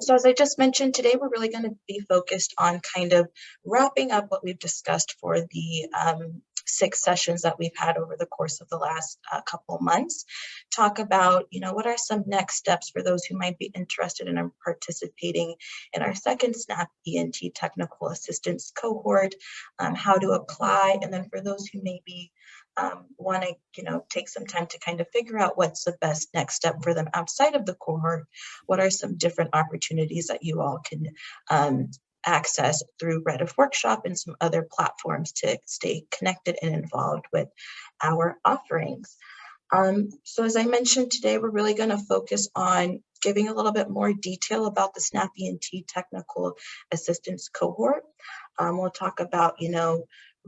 So as I just mentioned, today we're really going to be focused on kind of wrapping up what we've discussed for the 6 sessions that we've had over the course of the last couple months. Talk about, what are some next steps for those who might be interested in participating in our second SNAP ENT Technical Assistance cohort, how to apply, and then for those who maybe want to, take some time to kind of figure out what's the best next step for them outside of the cohort, what are some different opportunities that you all can access through Rediff Workshop and some other platforms to stay connected and involved with our offerings. So as I mentioned today, we're really going to focus on giving a little bit more detail about the SNAP ENT Technical Assistance cohort. We'll talk about,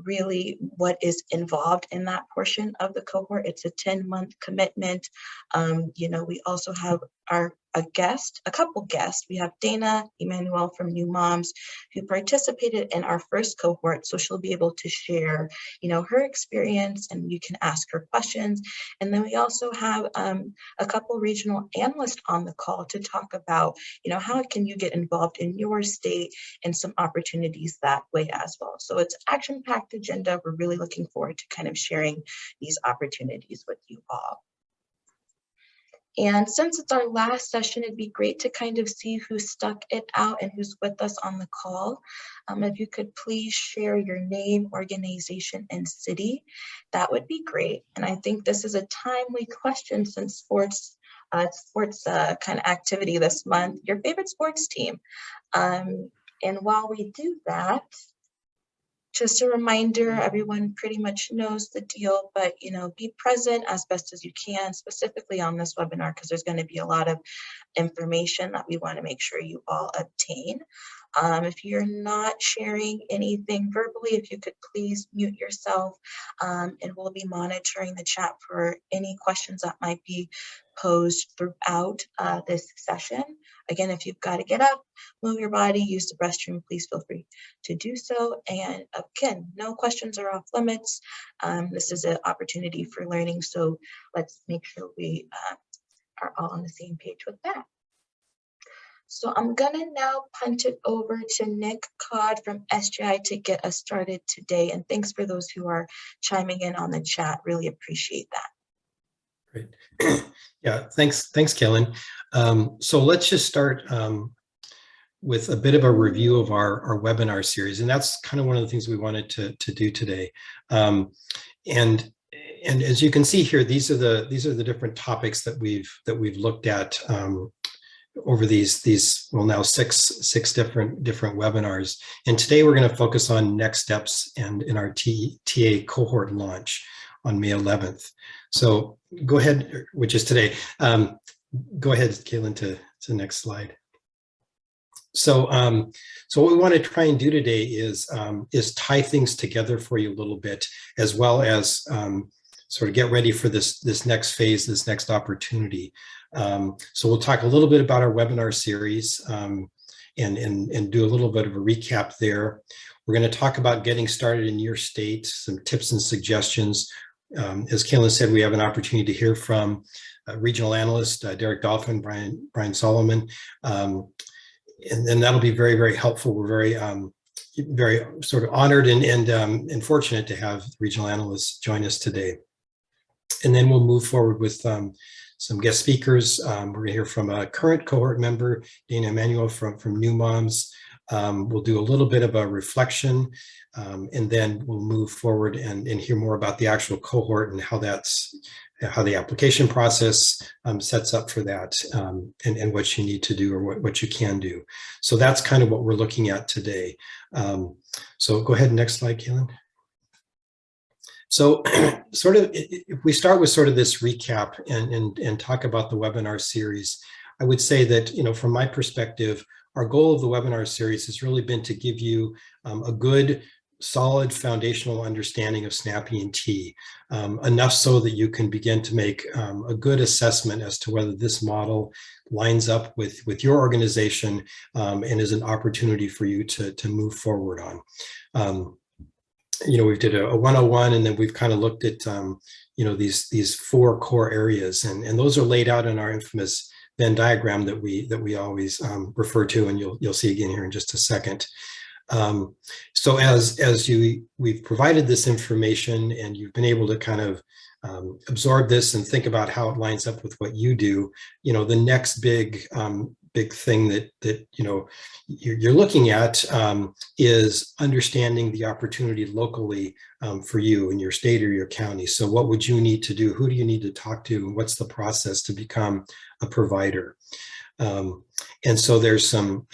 really what is involved in that portion of the cohort. It's a 10-month commitment. We also have a couple guests. We have Dana Emanuel from New Moms who participated in our first cohort. So she'll be able to share, her experience and you can ask her questions. And then we also have a couple regional analysts on the call to talk about, how can you get involved in your state and some opportunities that way as well. So it's action-packed agenda. We're really looking forward to kind of sharing these opportunities with you all. And since it's our last session, it'd be great to kind of see who stuck it out and who's with us on the call. If you could please share your name, organization, and city, that would be great. And I think this is a timely question since sports kind of activity this month, your favorite sports team. And while we do that, just a reminder, everyone pretty much knows the deal, but be present as best as you can, specifically on this webinar, because there's going to be a lot of information that we want to make sure you all obtain. If you're not sharing anything verbally, if you could please mute yourself, and we'll be monitoring the chat for any questions that might be posed throughout this session. Again, if you've got to get up, move your body, use the restroom, please feel free to do so. And again, no questions are off limits. This is an opportunity for learning, so let's make sure we are all on the same page with that. So I'm gonna now punt it over to Nick Codd from SGI to get us started today. And thanks for those who are chiming in on the chat, really appreciate that. Great. Yeah, thanks, Kellen. So let's just start with a bit of a review of our webinar series, and that's kind of one of the things we wanted to do today. And as you can see here, these are the different topics that we've looked at over these now six different webinars. And today we're going to focus on next steps and in our TA cohort launch on May 11th. So go ahead, which is today. Go ahead, Caitlin, to the next slide. So what we want to try and do today is tie things together for you a little bit, as well as sort of get ready for this next phase, this next opportunity. So we'll talk a little bit about our webinar series and do a little bit of a recap there. We're going to talk about getting started in your state, some tips and suggestions. As Caitlin said, we have an opportunity to hear from regional analyst Derek Dolphin, Brian Solomon, and then that'll be very, very helpful. We're very sort of honored and fortunate to have regional analysts join us today. And then we'll move forward with some guest speakers. We're going to hear from a current cohort member, Dana Emanuel from New Moms. We'll do a little bit of a reflection, and then we'll move forward and hear more about the actual cohort and how the application process sets up for that, and what you need to do or what you can do. So that's kind of what we're looking at today. So go ahead, next slide, Caitlin. So sort of, if we start with sort of this recap and talk about the webinar series, I would say that, from my perspective, our goal of the webinar series has really been to give you a good, solid foundational understanding of SNAP ENT, enough so that you can begin to make a good assessment as to whether this model lines up with your organization and is an opportunity for you to move forward on. We did a 101, and then we've kind of looked at these 4 core areas, and those are laid out in our infamous Venn diagram that we always refer to, and you'll see again here in just a second. So as we've provided this information and you've been able to kind of absorb this and think about how it lines up with what you do, the next big thing that you're looking at is understanding the opportunity locally for you in your state or your county. So what would you need to do? Who do you need to talk to? What's the process to become a provider? And so there's some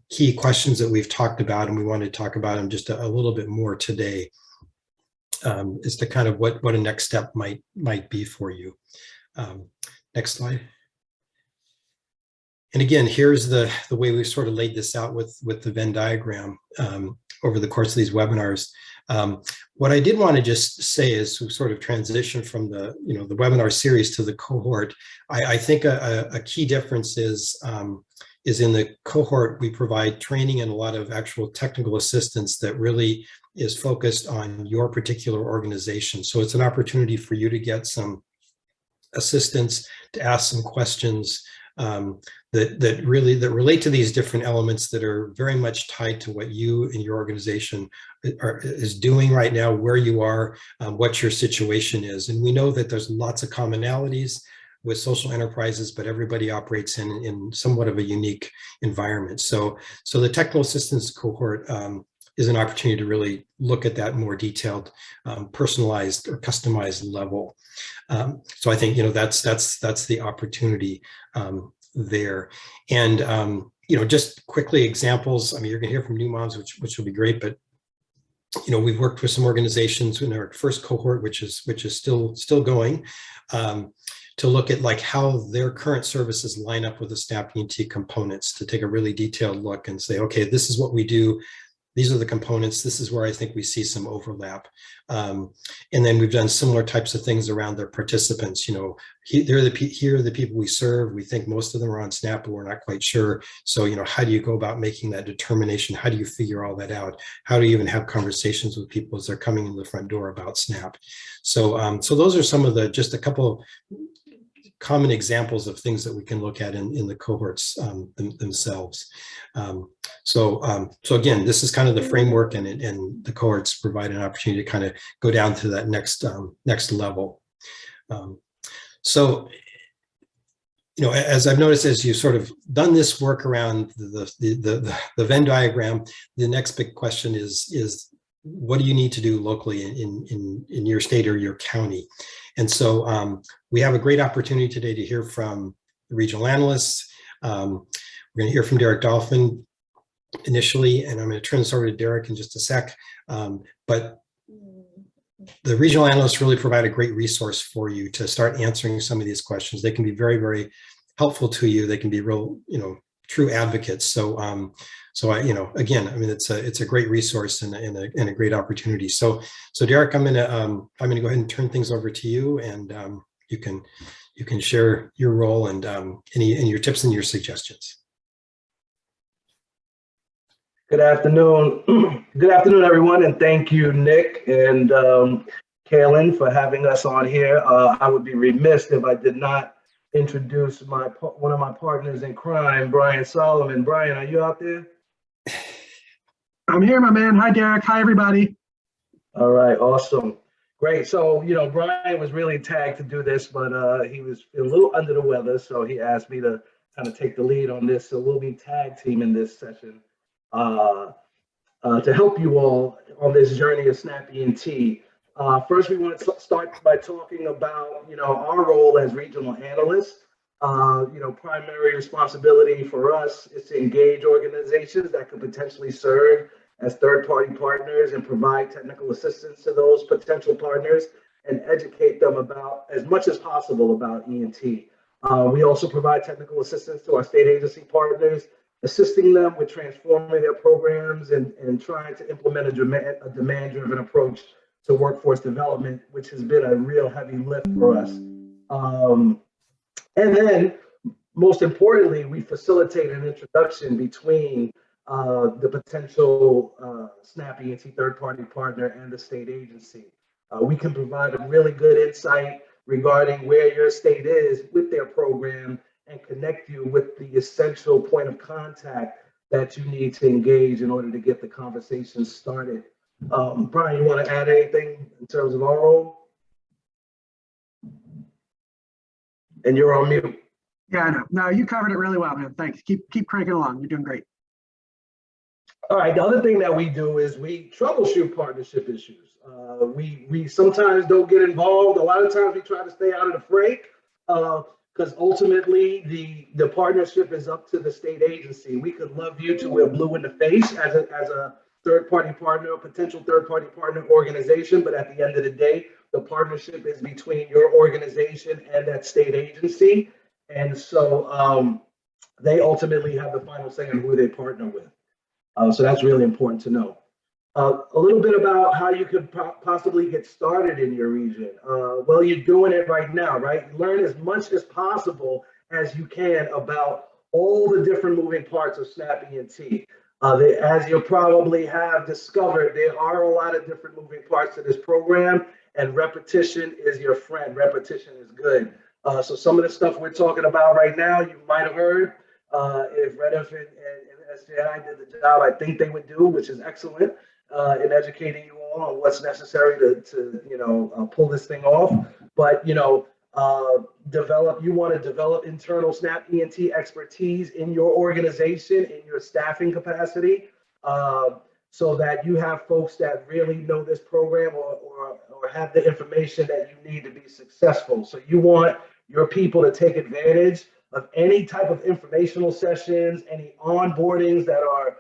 key questions that we've talked about, and we want to talk about them just a little bit more today, as to kind of what a next step might be for you. Next slide. And again, here's the way we've sort of laid this out with the Venn diagram over the course of these webinars. What I did want to just say is we sort of transition from the webinar series to the cohort. I think a key difference is in the cohort, we provide training and a lot of actual technical assistance that really is focused on your particular organization. So it's an opportunity for you to get some assistance, to ask some questions that relate to these different elements that are very much tied to what you and your organization is doing right now, where you are, what your situation is. And we know that there's lots of commonalities with social enterprises, but everybody operates in somewhat of a unique environment. So the technical assistance cohort is an opportunity to really look at that more detailed, personalized or customized level. So I think that's the opportunity there. And just quickly examples. I mean, you're going to hear from new moms, which will be great, but we've worked with some organizations in our first cohort, which is still going, to look at like how their current services line up with the SNAP E&T components, to take a really detailed look and say, okay, this is what we do. These are the components. This is where I think we see some overlap. And then we've done similar types of things around their participants. Here are the people we serve. We think most of them are on SNAP, but we're not quite sure. So, how do you go about making that determination? How do you figure all that out? How do you even have conversations with people as they're coming in the front door about SNAP? So, so those are some of just a couple of common examples of things that we can look at in the cohorts themselves. So again, this is kind of the framework, and the cohorts provide an opportunity to kind of go down to that next level. So, as I've noticed, as you've sort of done this work around the Venn diagram, the next big question is what do you need to do locally in your state or your county? And so we have a great opportunity today to hear from the regional analysts. We're going to hear from Derek Dolphin initially, and I'm going to turn this over to Derek in just a sec. But the regional analysts really provide a great resource for you to start answering some of these questions. They can be very, very helpful to you. They can be real, true advocates. So, again, I mean, it's a great resource and a great opportunity. So Derek, I'm gonna go ahead and turn things over to you, and you can share your role and your tips and your suggestions. Good afternoon. Good afternoon, everyone, and thank you, Nick and Kaylin, for having us on here. I would be remiss if I did not introduce one of my partners in crime, Brian Solomon. Brian, are you out there? I'm here, my man. Hi, Derek. Hi, everybody. All right, awesome. Great. So, Brian was really tagged to do this, but he was a little under the weather, so he asked me to kind of take the lead on this. So we'll be tag teaming this session to help you all on this journey of SNAP E&T. First, we want to start by talking about, our role as regional analysts. Primary responsibility for us is to engage organizations that could potentially serve as third-party partners and provide technical assistance to those potential partners and educate them about, as much as possible, about E&T. We also provide technical assistance to our state agency partners, assisting them with transforming their programs and trying to implement a demand-driven approach to workforce development, which has been a real heavy lift for us. And then, most importantly, we facilitate an introduction between the potential SNAP E&T third-party partner and the state agency. We can provide a really good insight regarding where your state is with their program and connect you with the essential point of contact that you need to engage in order to get the conversation started. Brian, you want to add anything in terms of our role? And you're on mute. Yeah, I know. No, you covered it really well, man. Thanks. Keep cranking along. You're doing great. All right, the other thing that we do is we troubleshoot partnership issues. We sometimes don't get involved. A lot of times we try to stay out of the fray because ultimately the partnership is up to the state agency. We could love you till we're blue in the face as a third-party partner, potential third-party partner organization, but at the end of the day, the partnership is between your organization and that state agency. And so they ultimately have the final say on who they partner with. So that's really important to know. A little bit about how you could possibly get started in your region. Well, you're doing it right now, right? Learn as much as possible as you can about all the different moving parts of SnapENT. As you probably have discovered, there are a lot of different moving parts to this program, and repetition is your friend. Repetition is good. So some of the stuff we're talking about right now, you might have heard. If Redif and SJI did the job I think they would do, which is excellent, in educating you all on what's necessary to pull this thing off. But you want to develop internal SnapENT expertise in your organization, in your staffing capacity, so that you have folks that really know this program or have the information that you need to be successful. So you want your people to take advantage of any type of informational sessions, any onboardings that are,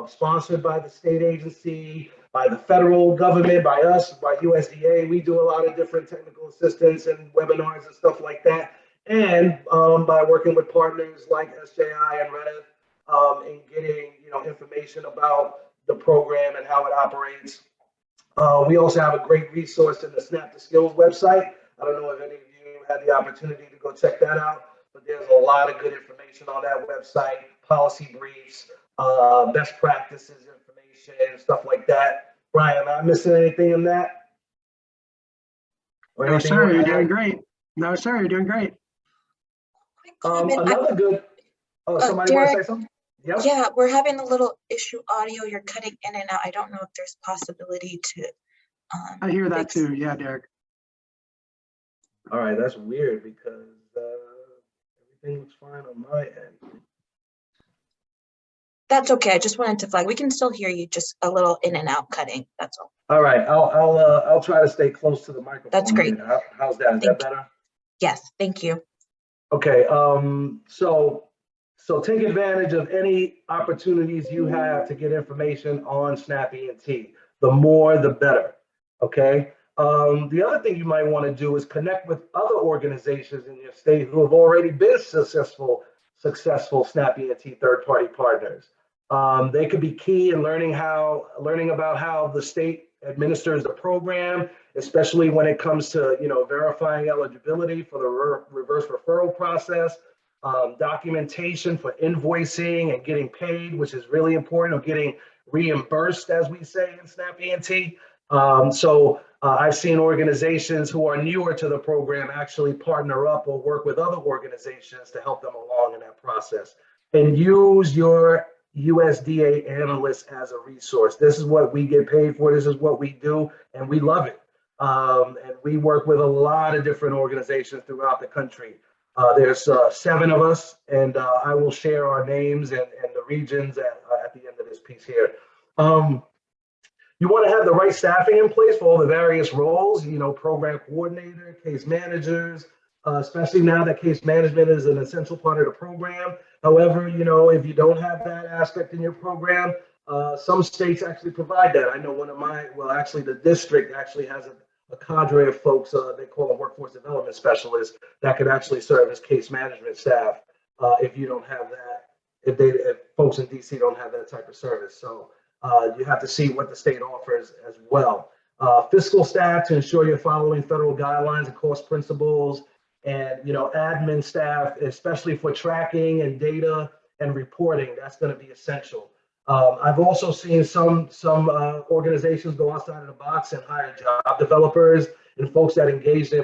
sponsored by the state agency, by the federal government, by us, by USDA. We do a lot of different technical assistance and webinars and stuff like that. And by working with partners like SJI and Redif and getting, information about the program and how it operates. We also have a great resource in the Snap to Skills website. I don't know if any of you had the opportunity to go check that out, but there's a lot of good information on that website, policy briefs, best practices information, stuff like that. Brian, am I missing anything in that? No, sir, you're doing great. No, sir, you're doing great. Another good, somebody want to say something? Yep. Yeah, we're having a little issue audio. You're cutting in and out. I don't know if there's possibility to. I hear that too. Yeah, Derek. All right, that's weird because everything looks fine on my end. That's okay. I just wanted to flag. We can still hear you, just a little in and out cutting. That's all. All right, I'll try to stay close to the microphone. That's great. How's that? Is that better? Yes, thank you. Okay. So take advantage of any opportunities you have to get information on SnapENT. The more, the better. Okay. The other thing you might want to do is connect with other organizations in your state who have already been successful SnapENT third-party partners. They could be key in learning about how the state administers the program, especially when it comes to verifying eligibility for the reverse referral process, documentation for invoicing and getting paid, which is really important, or getting reimbursed, as we say in SnapENT. I've seen organizations who are newer to the program actually partner up or work with other organizations to help them along in that process. And use your USDA analysts as a resource. This is what we get paid for. This is what we do, and we love it. And we work with a lot of different organizations throughout the country. There's 7 of us, and I will share our names and the regions at the end of this piece here. You want to have the right staffing in place for all the various roles, program coordinator, case managers, especially now that case management is an essential part of the program. However, if you don't have that aspect in your program, some states actually provide that. I know the district actually has a cadre of folks, they call them workforce development specialists, that could actually serve as case management staff if you don't have that, if folks in DC don't have that type of service. So you have to see what the state offers as well. Fiscal staff to ensure you're following federal guidelines and cost principles, and admin staff, especially for tracking and data and reporting. That's going to be essential. I've also seen some organizations go outside of the box and hire job developers and folks that engage the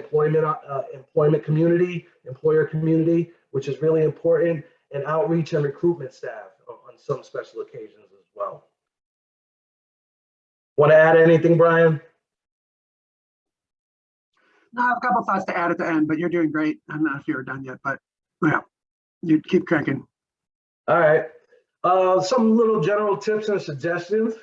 employer community, which is really important, and outreach and recruitment staff on some special occasions as well. Want to add anything, Brian? No, I have a couple thoughts to add at the end, but you're doing great. I'm not sure you're done yet, but yeah, you keep cranking. All right. Some little general tips and suggestions.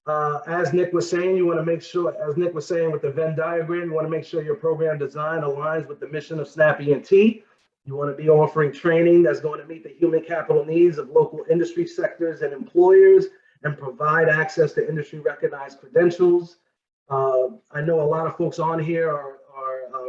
As Nick was saying, you want to make sure, as Nick was saying with the Venn diagram, you want to make sure your program design aligns with the mission of Snap ENT. You want to be offering training that's going to meet the human capital needs of local industry sectors and employers and provide access to industry recognized credentials. I know a lot of folks on here are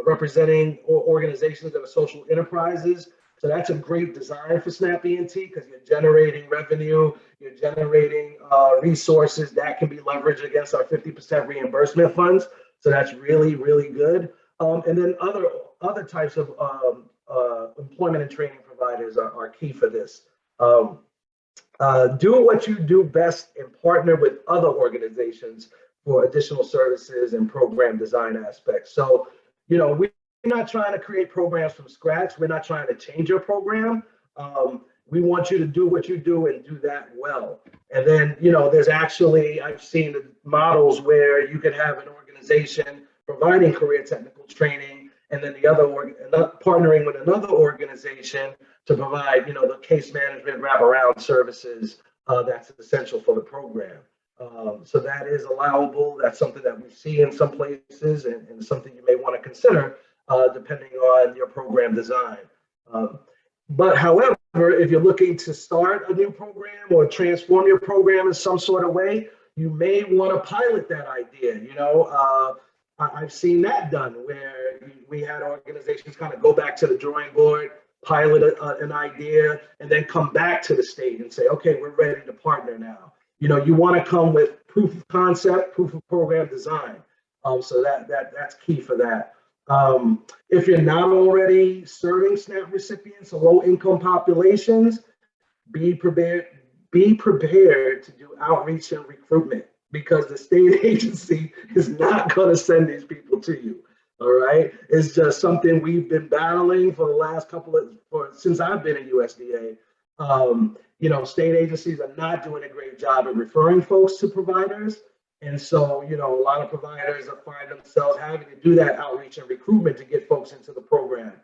representing organizations that are social enterprises. So that's a great design for Snap ENT because you're generating revenue, you're generating resources that can be leveraged against our 50% reimbursement funds. So that's really, really good. And then other types of employment and training providers are key for this. Do what you do best and partner with other organizations for additional services and program design aspects. So, you know, we're not trying to create programs from scratch. We're not trying to change your program. We want you to do what you do and do that well. And then, you know, there's actually, I've seen models where you could have an organization providing career technical training and then the other partnering with another organization to provide, you know, the case management wraparound services that's essential for the program. So that is allowable. That's something that we see in some places and something you may want to consider depending on your program design. But however, if you're looking to start a new program or transform your program in some sort of way, you may want to pilot that idea. You know, I've seen that done where we had organizations kind of go back to the drawing board, pilot an idea, and then come back to the state and say, okay, we're ready to partner now. You know, you want to come with proof of concept, proof of program design. So that's key for that. If you're not already serving SNAP recipients or low-income populations, be prepared to do outreach and recruitment because the state agency is not going to send these people to you. All right, it's just something we've been battling for the last since I've been in USDA. You know, state agencies are not doing a great job at referring folks to providers. And so, you know, a lot of providers find themselves having to do that outreach and recruitment to get folks into the program.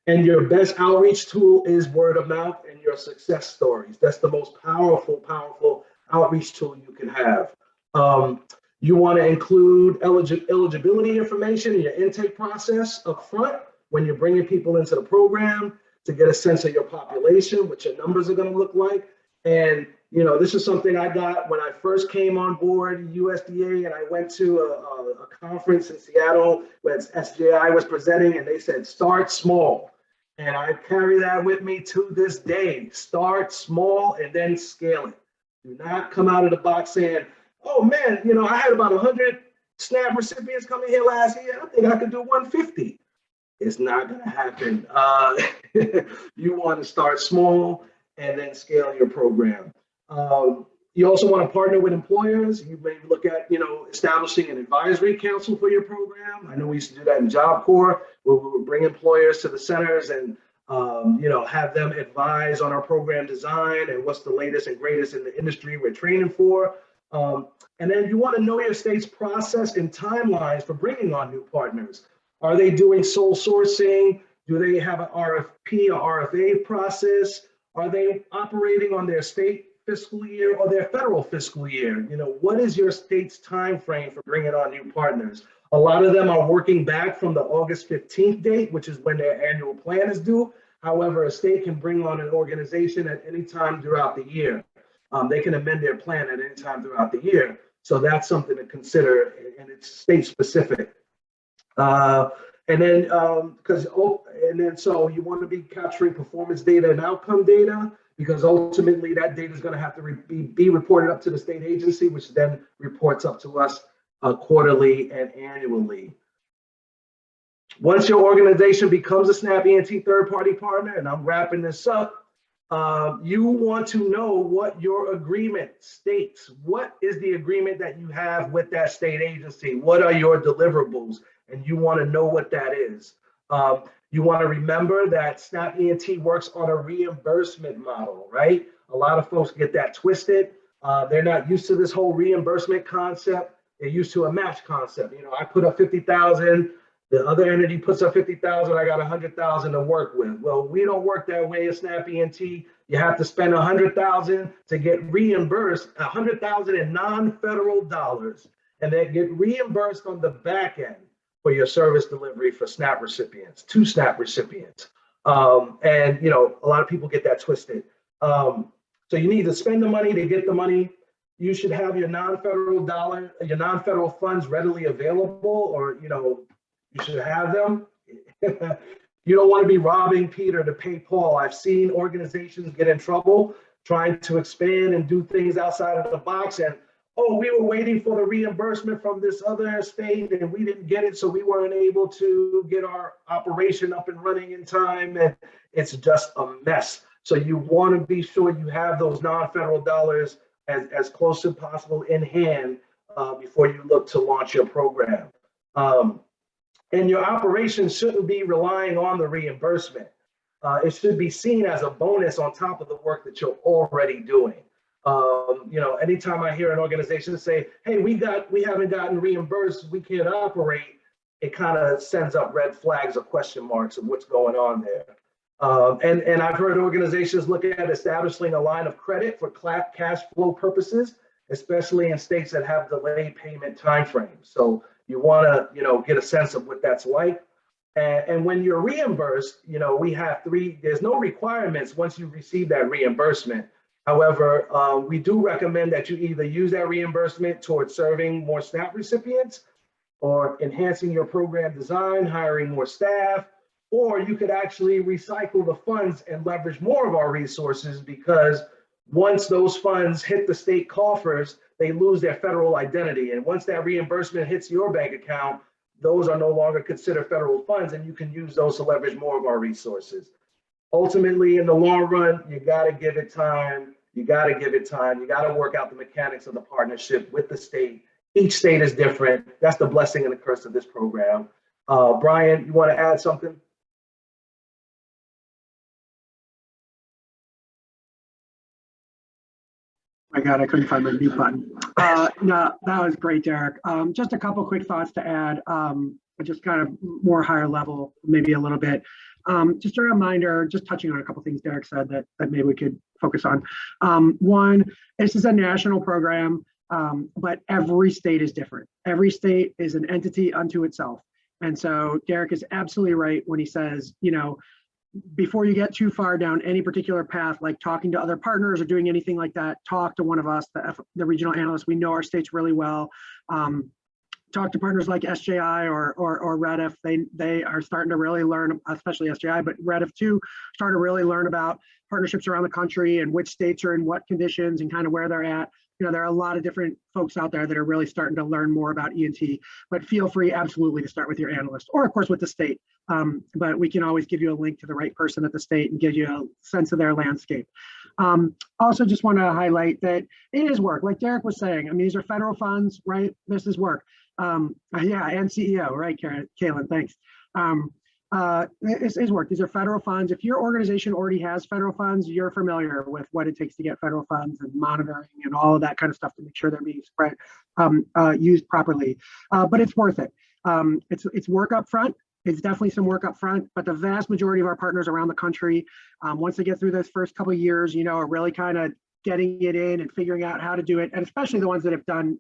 And your best outreach tool is word of mouth and your success stories. That's the most powerful outreach tool you can have. You want to include eligibility information in your intake process up front when you're bringing people into the program to get a sense of your population, what your numbers are going to look like. And, you know, this is something I got when I first came on board USDA, and I went to a conference in Seattle where SJI was presenting, and they said, start small. And I carry that with me to this day. Start small and then scale it. Do not come out of the box saying, oh man, you know, I had about 100 SNAP recipients coming here last year. I think I could do 150. It's not going to happen. You want to start small and then scale your program. You also want to partner with employers. You may look at, you know, establishing an advisory council for your program. I know we used to do that in Job Corps, where we would bring employers to the centers and, you know, have them advise on our program design and what's the latest and greatest in the industry we're training for. And then you want to know your state's process and timelines for bringing on new partners. Are they doing sole sourcing? Do they have an RFP or RFA process? Are they operating on their state fiscal year or their federal fiscal year? You know, what is your state's time frame for bringing on new partners? A lot of them are working back from the August 15th date, which is when their annual plan is due. However, a state can bring on an organization at any time throughout the year. They can amend their plan at any time throughout the year. So that's something to consider, and it's state specific. And then so you want to be capturing performance data and outcome data, because ultimately that data is going to have to be reported up to the state agency, which then reports up to us quarterly and annually. Once your organization becomes a SNAP ENT third-party partner, and I'm wrapping this up, you want to know what your agreement states. What is the agreement that you have with that state agency? What are your deliverables? And you want to know what that is. You want to remember that SNAP ENT works on a reimbursement model, right? A lot of folks get that twisted. They're not used to this whole reimbursement concept. They're used to a match concept. You know, I put up 50,000, the other entity puts up 50,000, I got 100,000 to work with. Well, we don't work that way at SNAP ENT. You have to spend 100,000 to get reimbursed, 100,000 in non-federal dollars, and then get reimbursed on the back end for your service delivery for SNAP recipients, to SNAP recipients. And, you know, a lot of people get that twisted. So you need to spend the money to get the money. You should have your non-federal funds readily available, or, you know, you should have them. You don't want to be robbing Peter to pay Paul. I've seen organizations get in trouble trying to expand and do things outside of the box. And, oh, we were waiting for the reimbursement from this other state and we didn't get it, so we weren't able to get our operation up and running in time. And it's just a mess. So you want to be sure you have those non-federal dollars as close as possible in hand before you look to launch your program. And your operation shouldn't be relying on the reimbursement. It should be seen as a bonus on top of the work that you're already doing. You know, anytime I hear an organization say, hey, we haven't gotten reimbursed, we can't operate, it kind of sends up red flags or question marks of what's going on there. And I've heard organizations look at establishing a line of credit for cash flow purposes, especially in states that have delayed payment timeframes. So you want to, you know, get a sense of what that's like. And when you're reimbursed, you know, there's no requirements once you receive that reimbursement. However, we do recommend that you either use that reimbursement towards serving more SNAP recipients, or enhancing your program design, hiring more staff, or you could actually recycle the funds and leverage more of our resources, because once those funds hit the state coffers, they lose their federal identity. And once that reimbursement hits your bank account, those are no longer considered federal funds, and you can use those to leverage more of our resources. Ultimately, in the long run, you got to give it time. You got to give it time. You got to work out the mechanics of the partnership with the state. Each state is different. That's the blessing and the curse of this program. Brian, you want to add something? My God, I couldn't find my mute button. No, that was great, Derek. Just a couple quick thoughts to add, just kind of more higher level, maybe a little bit. Just a reminder, just touching on a couple things Derek said that maybe we could focus on. One, this is a national program, but every state is different. Every state is an entity unto itself. And so Derek is absolutely right when he says, you know, before you get too far down any particular path, like talking to other partners or doing anything like that, talk to one of us, the regional analysts. We know our states really well. Talk to partners like SJI or REDIF. They are starting to really learn, especially SJI, but REDIF too, starting to really learn about partnerships around the country and which states are in what conditions and kind of where they're at. You know, there are a lot of different folks out there that are really starting to learn more about ENT, but feel free absolutely to start with your analyst or of course with the state. But we can always give you a link to the right person at the state and give you a sense of their landscape. Also just want to highlight that it is work, like Derek was saying. I mean, these are federal funds, right? This is work. Yeah, and CEO, right, Kaylin, thanks. It's work. These are federal funds. If your organization already has federal funds, you're familiar with what it takes to get federal funds and monitoring and all of that kind of stuff to make sure they're being spread, used properly. But it's worth it. It's work up front. It's definitely some work up front, but the vast majority of our partners around the country, once they get through those first couple of years, you know, are really kind of getting it in and figuring out how to do it. And especially the ones that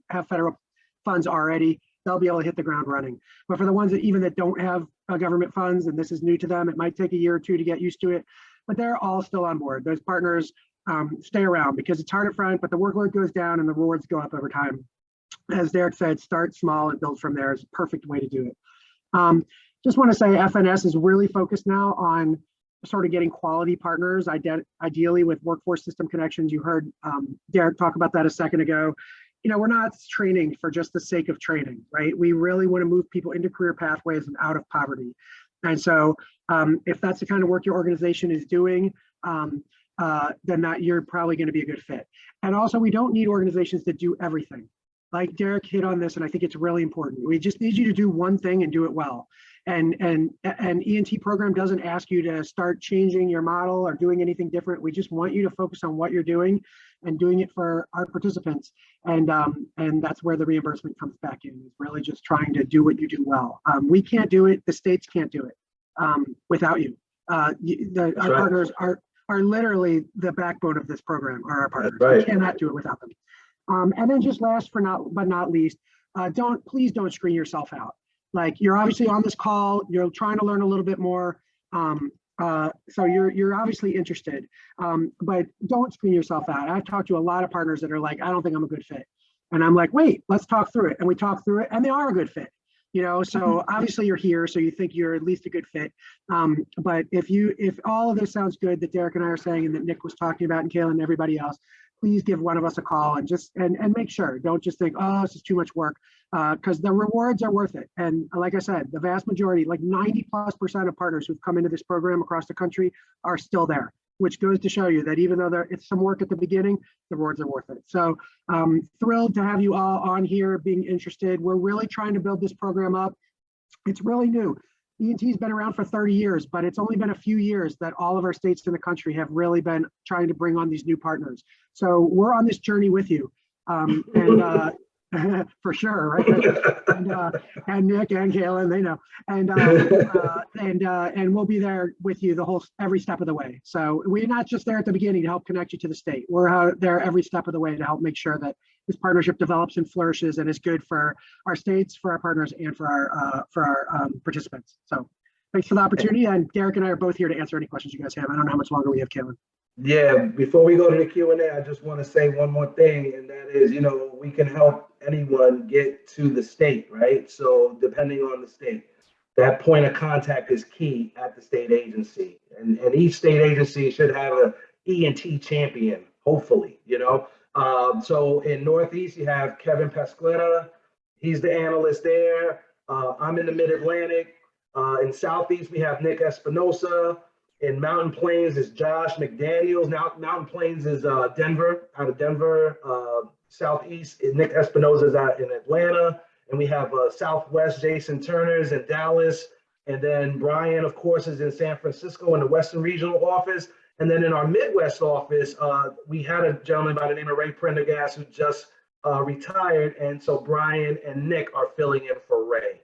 have federal funds already, they'll be able to hit the ground running. But for the ones that don't have government funds, and this is new to them, it might take a year or two to get used to it, but they're all still on board. Those partners stay around because it's hard at front, but the workload goes down and the rewards go up over time. As Derek said, start small and build from there is a perfect way to do it. Just want to say FNS is really focused now on sort of getting quality partners, ideally with workforce system connections. You heard Derek talk about that a second ago. You know, we're not training for just the sake of training, right? We really want to move people into career pathways and out of poverty. And so if that's the kind of work your organization is doing, then you're probably going to be a good fit. And also, we don't need organizations to do everything. like Derek hit on this, and I think it's really important. We just need you to do one thing and do it well. And ENT program doesn't ask you to start changing your model or doing anything different. We just want you to focus on what you're doing and doing it for our participants. And that's where the reimbursement comes back in. It's really just trying to do what you do well. We can't do it. The states can't do it without you. Our partners are literally the backbone of this program, are our partners. Right. We cannot do it without them. And then just last but not least, please don't screen yourself out. Like, you're obviously on this call, you're trying to learn a little bit more. So you're obviously interested, but don't screen yourself out. I've talked to a lot of partners that are like, I don't think I'm a good fit. And I'm like, wait, let's talk through it. And we talk through it and they are a good fit. So obviously you're here, so you think you're at least a good fit. But if all of this sounds good that Derek and I are saying and that Nick was talking about and Kayla and everybody else, please give one of us a call and and make sure. Don't just think, oh, this is too much work, because the rewards are worth it. And like I said, the vast majority, like 90+% of partners who've come into this program across the country are still there, which goes to show you that even though it's some work at the beginning, the rewards are worth it. So thrilled to have you all on here being interested. We're really trying to build this program up. It's really new. ENT's been around for 30 years, but it's only been a few years that all of our states in the country have really been trying to bring on these new partners. So we're on this journey with you. For sure, right? And Nick and Kayla, they know, and we'll be there with you every step of the way. So we're not just there at the beginning to help connect you to the state. We're there every step of the way to help make sure that this partnership develops and flourishes and is good for our states, for our partners, and for our participants. So thanks for the opportunity. And Derek and I are both here to answer any questions you guys have. I don't know how much longer we have, Kayla. Yeah, before we go to the Q&A, I just want to say one more thing, and that is, we can help anyone get to the state, right? So depending on the state, that point of contact is key at the state agency. And each state agency should have an ENT champion, hopefully, So in Northeast, you have Kevin Pasquetta. He's the analyst there. I'm in the Mid-Atlantic. In Southeast, we have Nick Espinosa. In Mountain Plains is Josh McDaniels. Now Mountain Plains is Denver, out of Denver. Southeast is Nick Espinosa is out in Atlanta. And we have Southwest, Jason Turner's in Dallas. And then Brian, of course, is in San Francisco in the Western Regional Office. And then in our Midwest office, we had a gentleman by the name of Ray Prendergast who just retired. And so Brian and Nick are filling in for Ray.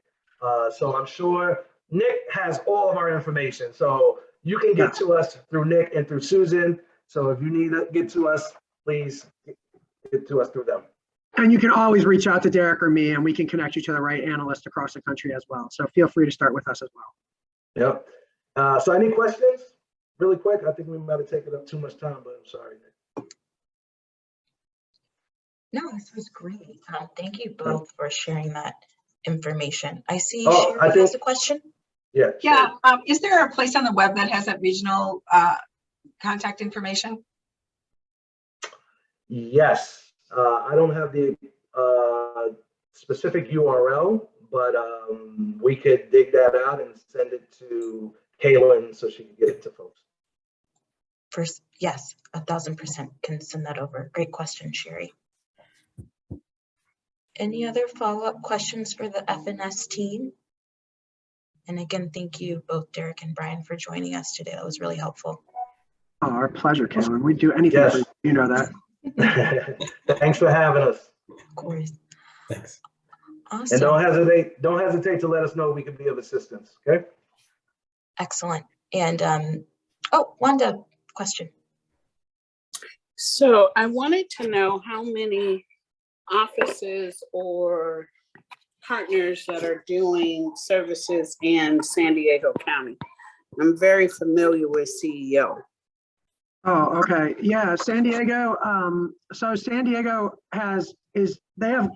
So I'm sure Nick has all of our information. So you can get to us through Nick and through Susan. So if you need to get to us, please get to us through them. And you can always reach out to Derek or me, and we can connect you to the right analyst across the country as well. So feel free to start with us as well. Yep. So any questions? Really quick. I think we might have taken up too much time, but I'm sorry, Nick. No, this was great. Thank you both for sharing that information. I see Sherry has a question. Yeah. Yeah. Is there a place on the web that has that regional contact information? Yes. I don't have the specific URL, but we could dig that out and send it to Kaylin so she can get it to folks. First, yes, 1,000% can send that over. Great question, Sherry. Any other follow-up questions for the FNS team? And again, thank you both Derek and Brian for joining us today. That was really helpful. Oh, our pleasure, Kayla. We'd do anything for you. You know that. Thanks for having us. Of course. Thanks. Awesome. And don't hesitate to let us know if we can be of assistance. Okay. Excellent. And Wanda, question. So I wanted to know how many offices or partners that are doing services in San Diego County. I'm very familiar with CEO. Oh, okay. Yeah, San Diego. So San Diego they have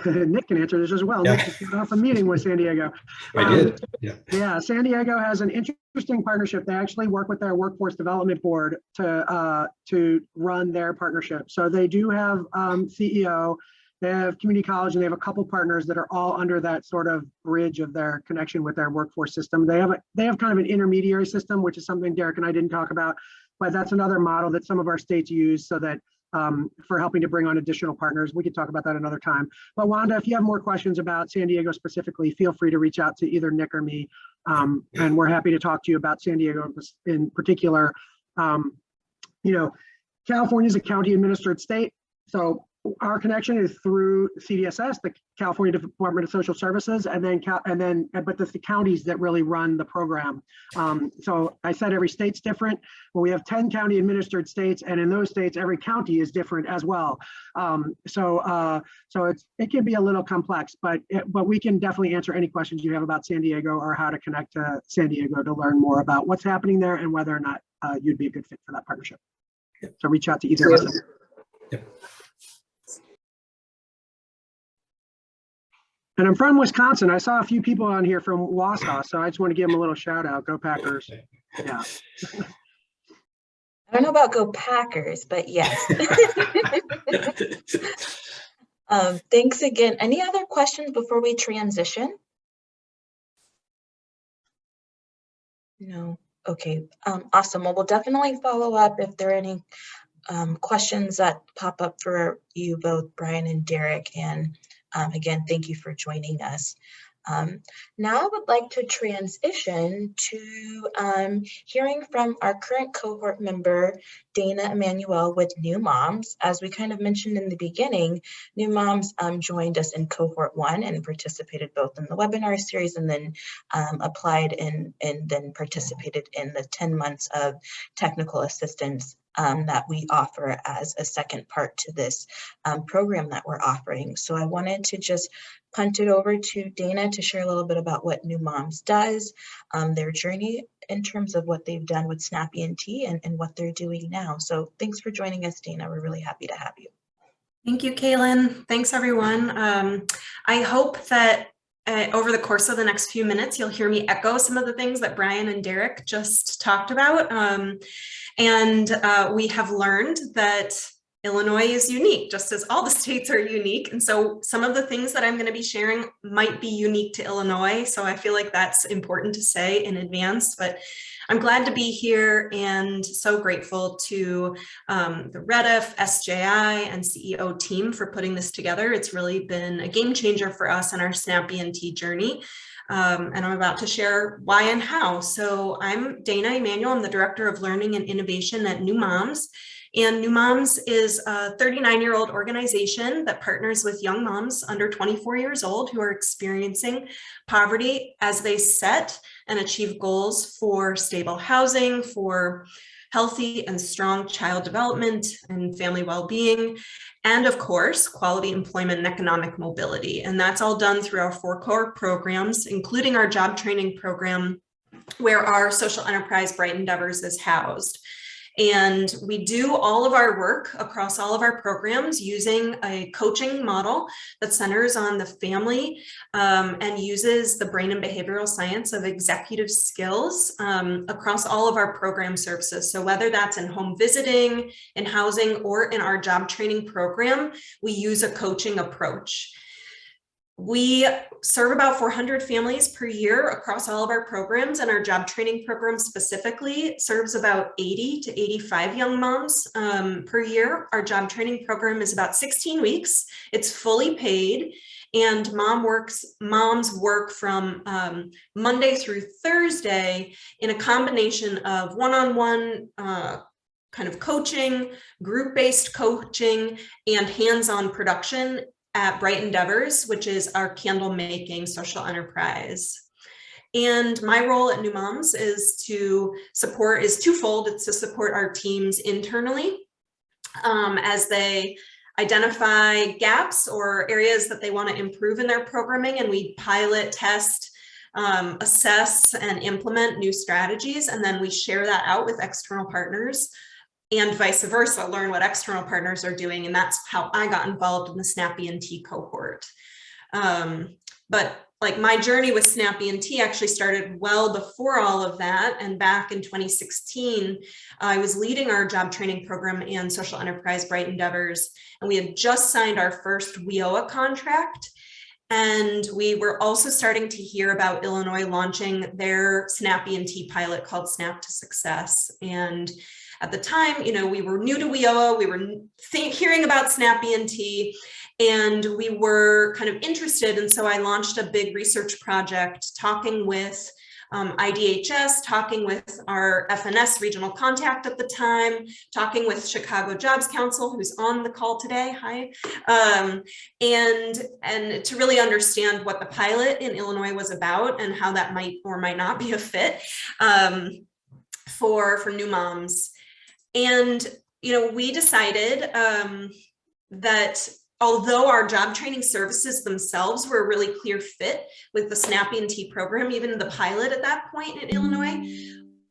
Nick can answer this as well. Yeah. Nick just got off a meeting with San Diego. I did. Yeah. Yeah, San Diego has an interesting partnership. They actually work with their workforce development board to run their partnership. So they do have CEO. They have community college, and they have a couple partners that are all under that sort of bridge of their connection with their workforce system. They have kind of an intermediary system, which is something Derek and I didn't talk about, but that's another model that some of our states use so that for helping to bring on additional partners. We could talk about that another time. But Wanda, if you have more questions about San Diego specifically, feel free to reach out to either Nick or me. And we're happy to talk to you about San Diego in particular. California is a county administered state. So our connection is through CDSS, the California Department of Social Services, but it's the counties that really run the program. So I said every state's different. Well, we have 10 county administered states, and in those states, every county is different as well. So it can be a little complex, but we can definitely answer any questions you have about San Diego or how to connect to San Diego to learn more about what's happening there and whether or not you'd be a good fit for that partnership. So reach out to either of us. Yep. And I'm from Wisconsin. I saw a few people on here from Wausau, so I just want to give them a little shout out. Go Packers. Yeah. I don't know about Go Packers, but yes. Thanks again. Any other questions before we transition? No. Okay. Awesome. Well, we'll definitely follow up if there are any questions that pop up for you both, Brian and Derek. And again, thank you for joining us. Now I would like to transition to hearing from our current cohort member, Dana Emanuel with New Moms. As we kind of mentioned in the beginning, New Moms joined us in cohort 1 and participated both in the webinar series and then applied and then participated in the 10 months of technical assistance that we offer as a second part to this program that we're offering. So I wanted to just punt it over to Dana to share a little bit about what New Moms does, their journey in terms of what they've done with Snappy and T and what they're doing now. So thanks for joining us, Dana. We're really happy to have you. Thank you, Kaylin. Thanks, everyone. I hope that over the course of the next few minutes, you'll hear me echo some of the things that Brian and Derek just talked about. We have learned that Illinois is unique, just as all the states are unique. And so some of the things that I'm going to be sharing might be unique to Illinois. So I feel like that's important to say in advance, but I'm glad to be here and so grateful to the REDF, SJI, and CEO team for putting this together. It's really been a game changer for us in our Snappy and T journey. And I'm about to share why and how. So I'm Dana Emanuel. I'm the Director of Learning and Innovation at New Moms. And New Moms is a 39-year-old organization that partners with young moms under 24 years old who are experiencing poverty as they set and achieve goals for stable housing, for healthy and strong child development and family well-being, and of course, quality employment and economic mobility. And that's all done through our 4 core programs, including our job training program, where our social enterprise Bright Endeavors is housed. And we do all of our work across all of our programs using a coaching model that centers on the family and uses the brain and behavioral science of executive skills across all of our program services. So whether that's in home visiting, in housing, or in our job training program, we use a coaching approach. We serve about 400 families per year across all of our programs, and our job training program specifically serves about 80 to 85 young moms per year. Our job training program is about 16 weeks. It's fully paid, and moms work from Monday through Thursday in a combination of one-on-one kind of coaching, group-based coaching, and hands-on production at Bright Endeavors, which is our candle making social enterprise. And my role at New Moms is twofold. It's to support our teams internally as they identify gaps or areas that they want to improve in their programming, and we pilot, test, assess, and implement new strategies, and then we share that out with external partners, and vice versa, learn what external partners are doing. And that's how I got involved in the Snappy and T cohort. But like my journey with Snappy and T actually started well before all of that. And back in 2016, I was leading our job training program and social enterprise Bright Endeavors. And we had just signed our first WIOA contract. And we were also starting to hear about Illinois launching their Snappy and T pilot called Snap to Success. And At the time, we were new to WIOA, we were hearing about SNAP ENT, and we were kind of interested. And so I launched a big research project talking with IDHS, talking with our FNS regional contact at the time, talking with Chicago Jobs Council, who's on the call today, hi, and to really understand what the pilot in Illinois was about and how that might or might not be a fit for new moms. And we decided that although our job training services themselves were a really clear fit with the SNAP ENT program, even the pilot at that point in Illinois,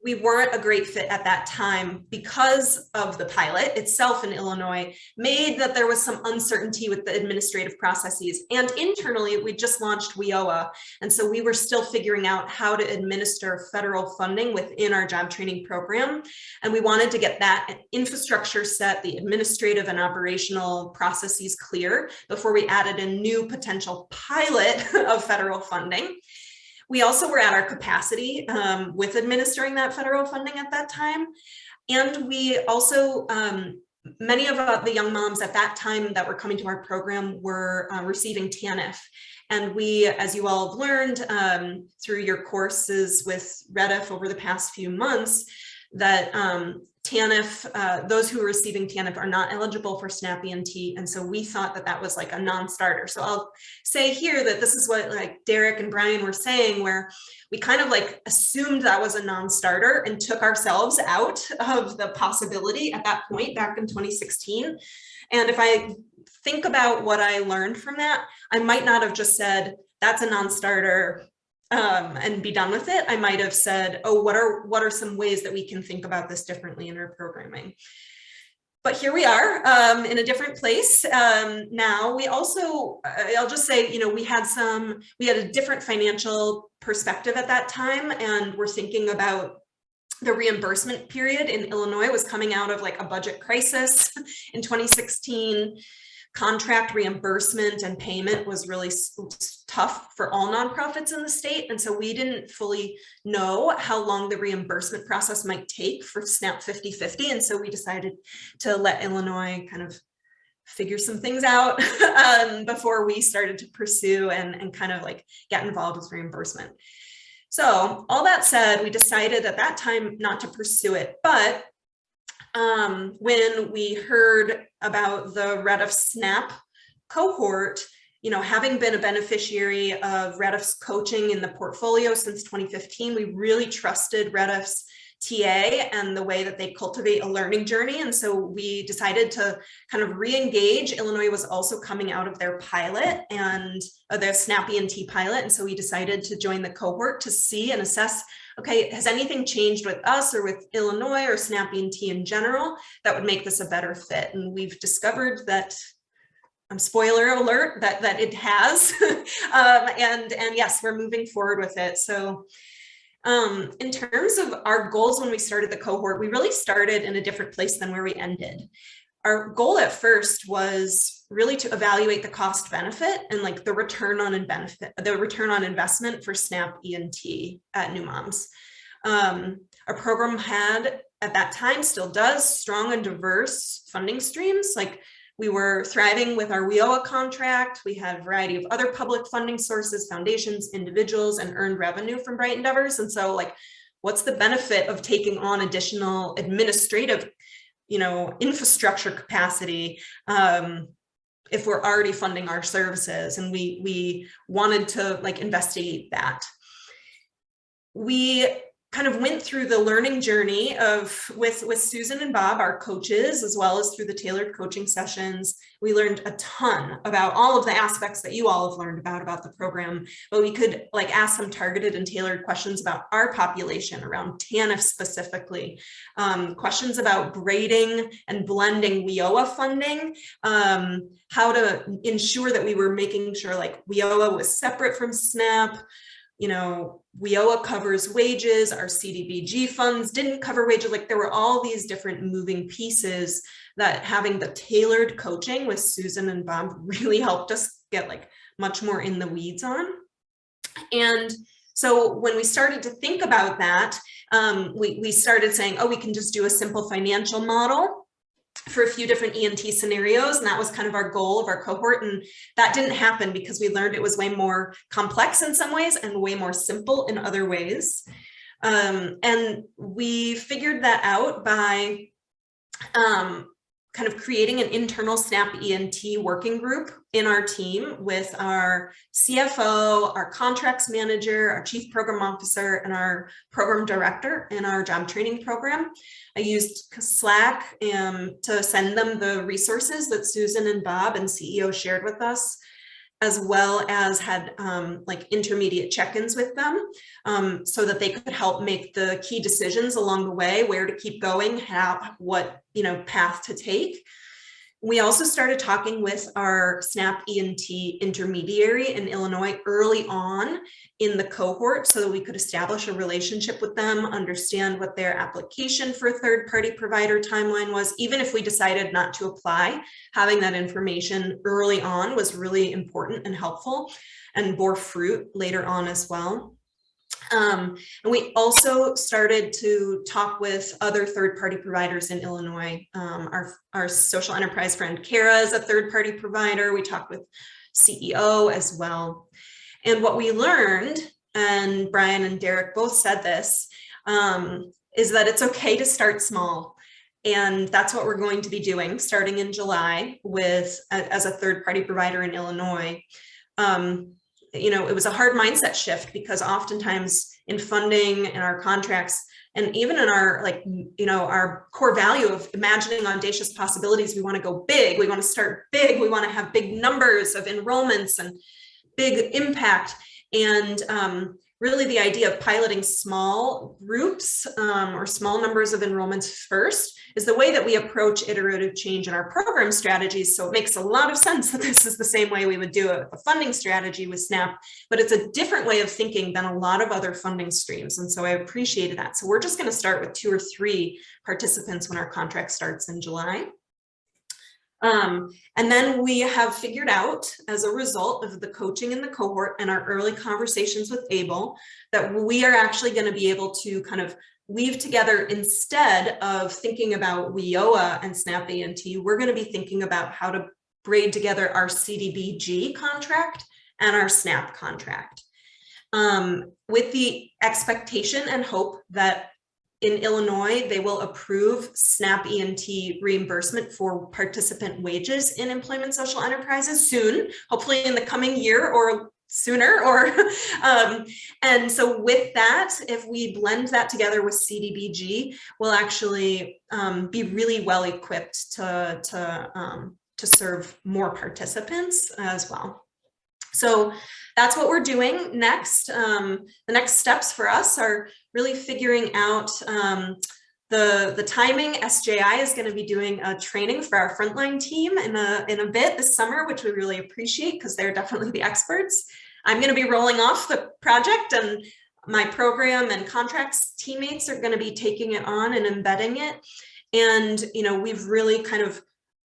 we weren't a great fit at that time because of the pilot itself in Illinois made that there was some uncertainty with the administrative processes. And internally, we just launched WIOA. And so we were still figuring out how to administer federal funding within our job training program. And we wanted to get that infrastructure set, the administrative and operational processes clear before we added a new potential pilot of federal funding. We also were at our capacity with administering that federal funding at that time. And we also, many of the young moms at that time that were coming to our program were receiving TANF. And we, as you all have learned through your courses with REDIF over the past few months, that TANF, those who are receiving TANF are not eligible for SNAP ENT. And so we thought that that was like a non-starter. So I'll say here that this is what like Derek and Brian were saying, where we kind of like assumed that was a non-starter and took ourselves out of the possibility at that point back in 2016. And if I think about what I learned from that, I might not have just said, that's a non-starter, and be done with it. I might have said, oh, what are some ways that we can think about this differently in our programming? But here we are in a different place now. We also, I'll just say, we had a different financial perspective at that time, and we're thinking about the reimbursement period in Illinois was coming out of like a budget crisis in 2016. Contract reimbursement and payment was really tough for all nonprofits in the state. And so we didn't fully know how long the reimbursement process might take for SNAP 50/50. And so we decided to let Illinois kind of figure some things out before we started to pursue and kind of like get involved with reimbursement. So all that said, we decided at that time not to pursue it, but when we heard about the REDIF SNAP cohort, having been a beneficiary of REDIF's coaching in the portfolio since 2015, we really trusted REDIF's TA and the way that they cultivate a learning journey. And so we decided to kind of re-engage. Illinois was also coming out of their pilot and their SNAP ENT pilot. And so we decided to join the cohort to see and assess, okay, has anything changed with us or with Illinois or SNAP ENT in general that would make this a better fit? And we've discovered that, spoiler alert, that it has. And yes, we're moving forward with it. So in terms of our goals when we started the cohort, we really started in a different place than where we ended. Our goal at first was really to evaluate the cost benefit and like the return on investment for SNAP ENT at New Moms. Our program had at that time, still does, strong and diverse funding streams. Like we were thriving with our WIOA contract. We had a variety of other public funding sources, foundations, individuals, and earned revenue from Bright Endeavors. And so like, what's the benefit of taking on additional administrative, infrastructure capacity if we're already funding our services? And we wanted to like investigate that. We kind of went through the learning journey with Susan and Bob, our coaches, as well as through the tailored coaching sessions. We learned a ton about all of the aspects that you all have learned about the program, but we could like ask some targeted and tailored questions about our population around TANF specifically, questions about grading and blending WIOA funding, how to ensure that we were making sure like WIOA was separate from SNAP. WIOA covers wages, our CDBG funds didn't cover wages. Like there were all these different moving pieces that having the tailored coaching with Susan and Bob really helped us get like much more in the weeds on. And So when we started to think about that, we started saying, oh, we can just do a simple financial model for a few different ENT scenarios. And that was kind of our goal of our cohort. And that didn't happen because we learned it was way more complex in some ways and way more simple in other ways. And we figured that out by kind of creating an internal SNAP ENT working group in our team with our CFO, our contracts manager, our chief program officer, and our program director in our job training program. I used Slack to send them the resources that Susan and Bob and CEO shared with us, as well as had like intermediate check-ins with them so that they could help make the key decisions along the way, where to keep going, what path to take. We also started talking with our SNAP ENT intermediary in Illinois early on in the cohort so that we could establish a relationship with them, understand what their application for a third-party provider timeline was. Even if we decided not to apply, having that information early on was really important and helpful and bore fruit later on as well. And we also started to talk with other third-party providers in Illinois. Our social enterprise friend Kara is a third-party provider. We talked with CEO as well. And what we learned, and Brian and Derek both said this, is that it's okay to start small. And that's what we're going to be doing starting in July as a third-party provider in Illinois. It was a hard mindset shift because oftentimes in funding and our contracts, and even in our our core value of imagining audacious possibilities, we want to go big, we want to start big, we want to have big numbers of enrollments and big impact. And really the idea of piloting small groups or small numbers of enrollments first is the way that we approach iterative change in our program strategies. So it makes a lot of sense that this is the same way we would do a funding strategy with SNAP, but it's a different way of thinking than a lot of other funding streams. And so I appreciated that. So we're just going to start with 2 or 3 participants when our contract starts in July. And then we have figured out, as a result of the coaching in the cohort and our early conversations with Abel, that we are actually going to be able to kind of weave together, instead of thinking about WIOA and SNAP ENT, we're going to be thinking about how to braid together our CDBG contract and our SNAP contract, with the expectation and hope that in Illinois, they will approve SNAP ENT reimbursement for participant wages in employment social enterprises soon, hopefully in the coming year or sooner. And so with that, if we blend that together with CDBG, we'll actually be really well equipped to serve more participants as well. So that's what we're doing next. The next steps for us are really figuring out the timing. SJI is going to be doing a training for our frontline team in a bit this summer, which we really appreciate because they're definitely the experts. I'm going to be rolling off the project, and my program and contracts teammates are going to be taking it on and embedding it. And we've really kind of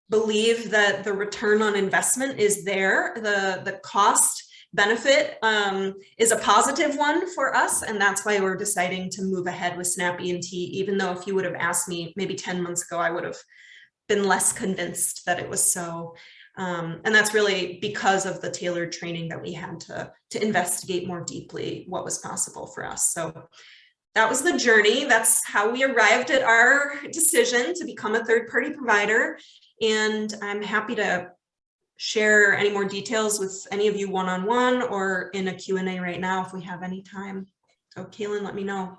believe that the return on investment is there. The cost benefit is a positive one for us, and that's why we're deciding to move ahead with SNAP ENT, even though if you would have asked me maybe 10 months ago, I would have been less convinced that it was so. And that's really because of the tailored training that we had to investigate more deeply what was possible for us. So that was the journey. That's how we arrived at our decision to become a third-party provider. And I'm happy to share any more details with any of you one-on-one or in a Q&A right now if we have any time. So Kaylin, let me know.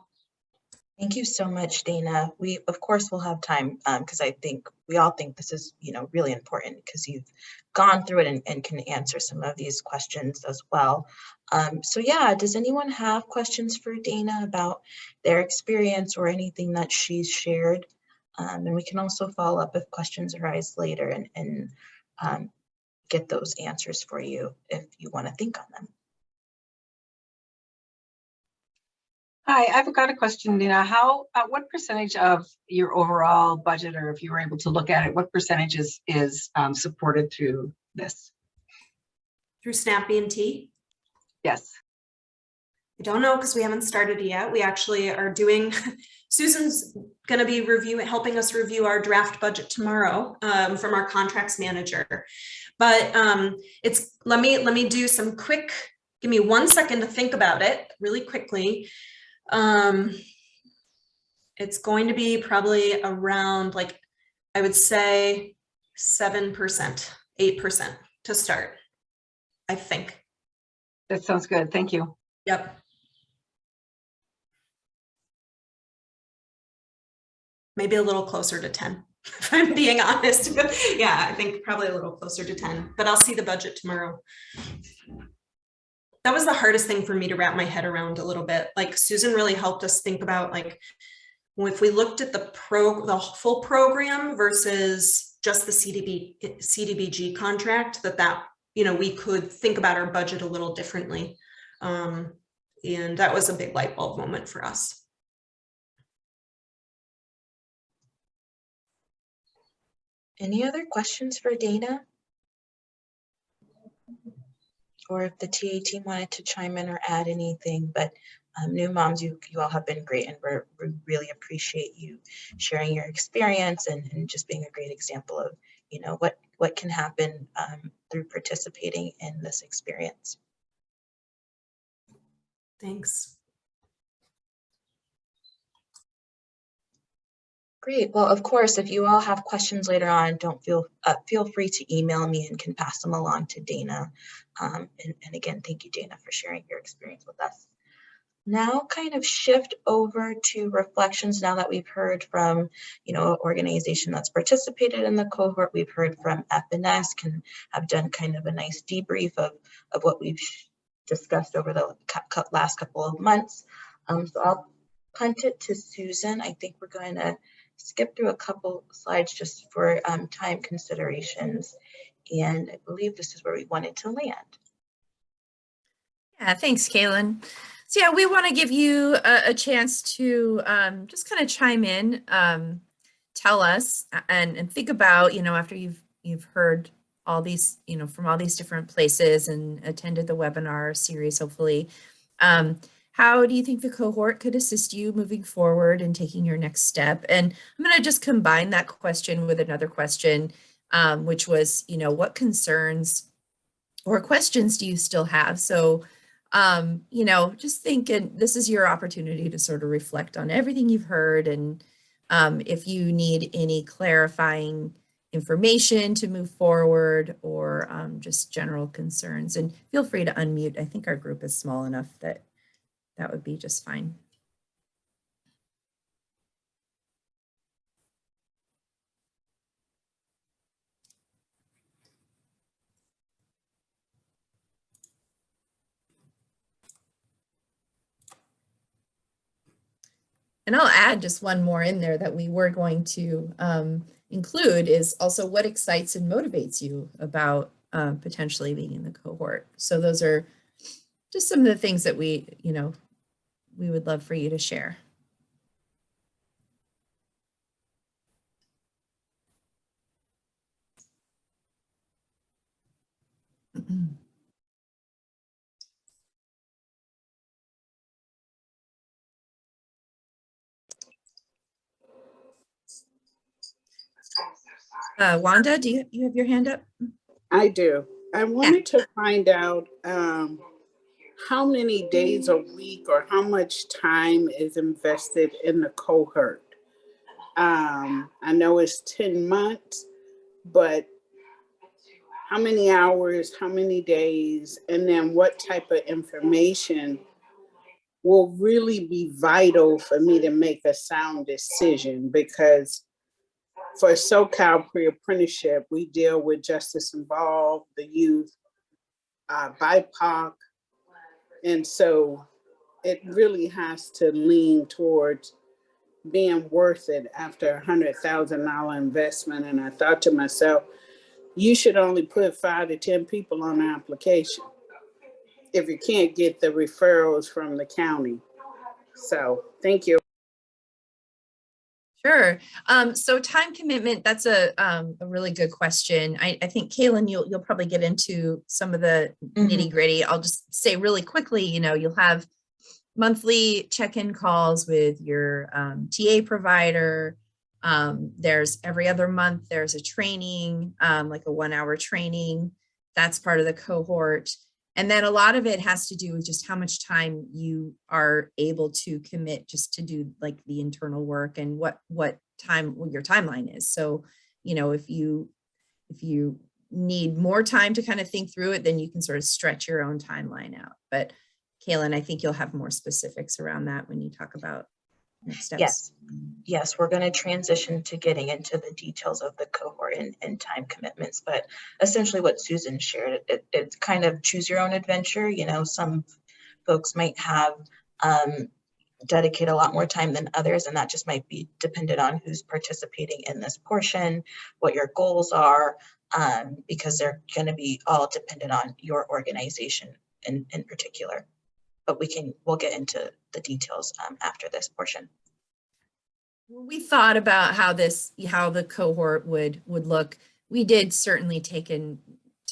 Thank you so much, Dana. We, of course, will have time because I think we all think this is, really important because you've gone through it and can answer some of these questions as well. So yeah, does anyone have questions for Dana about their experience or anything that she's shared? And we can also follow up if questions arise later and get those answers for you if you want to think on them. Hi, I've got a question, Dina. What percentage of your overall budget, or if you were able to look at it, what percentage is supported through this? Through SNAP ENT? Yes. I don't know because we haven't started yet. We actually are doing, Susan's going to be helping us review our draft budget tomorrow from our contracts manager. But let me do some quick, give me 1 second to think about it really quickly. It's going to be probably around, like, I would say 7%, 8% to start, I think. That sounds good. Thank you. Yep. Maybe a little closer to 10, if I'm being honest. Yeah, I think probably a little closer to 10, but I'll see the budget tomorrow. That was the hardest thing for me to wrap my head around a little bit. Like, Susan really helped us think about, like, if we looked at the full program versus just the CDBG contract, that we could think about our budget a little differently. And that was a big light bulb moment for us. Any other questions for Dana? Or if the TA team wanted to chime in or add anything, but new moms, you all have been great, and we really appreciate you sharing your experience and just being a great example of, what can happen through participating in this experience. Thanks. Great. Well, of course, if you all have questions later on, don't feel free to email me and can pass them along to Dana. And again, thank you, Dana, for sharing your experience with us. Now kind of shift over to reflections now that we've heard from, an organization that's participated in the cohort. We've heard from FNS, can have done kind of a nice debrief of what we've discussed over the last couple of months. So I'll punt it to Susan. I think we're going to skip through a couple slides just for time considerations. And I believe this is where we wanted to land. Yeah, thanks, Kaylin. So yeah, we want to give you a chance to just kind of chime in, tell us, and think about, after you've heard all these, from all these different places and attended the webinar series, hopefully. How do you think the cohort could assist you moving forward and taking your next step? And I'm going to just combine that question with another question, which was, what concerns or questions do you still have? So, just thinking this is your opportunity to sort of reflect on everything you've heard. And if you need any clarifying information to move forward or just general concerns, and feel free to unmute. I think our group is small enough that would be just fine. And I'll add just one more in there that we were going to include is also what excites and motivates you about potentially being in the cohort. So those are just some of the things that we would love for you to share. Wanda, do you have your hand up? I do. I wanted to find out how many days a week or how much time is invested in the cohort. I know it's 10 months, but how many hours, how many days, and then what type of information will really be vital for me to make a sound decision? Because for SoCal pre-apprenticeship, we deal with justice involved, the youth, BIPOC, and so it really has to lean towards being worth it after $100,000 investment. And I thought to myself, you should only put 5 to 10 people on the application if you can't get the referrals from the county. So thank you. Sure. So time commitment, that's a really good question. I think, Kaylin, you'll probably get into some of the nitty gritty. I'll just say really quickly, you'll have monthly check-in calls with your TA provider. There's every other month, there's a training, like a 1-hour training. That's part of the cohort. And then a lot of it has to do with just how much time you are able to commit just to do like the internal work and what your timeline is. So, you know, if you need more time to kind of think through it, then you can sort of stretch your own timeline out. But Kaylin, I think you'll have more specifics around that when you talk about next steps. Yes, we're going to transition to getting into the details of the cohort and time commitments. But essentially what Susan shared, it's kind of choose your own adventure. You know, some folks might have dedicate a lot more time than others, and that just might be dependent on who's participating in this portion, what your goals are, because they're going to be all dependent on your organization in particular. But we'll get into the details after this portion. We thought about how the cohort would look. We did certainly take into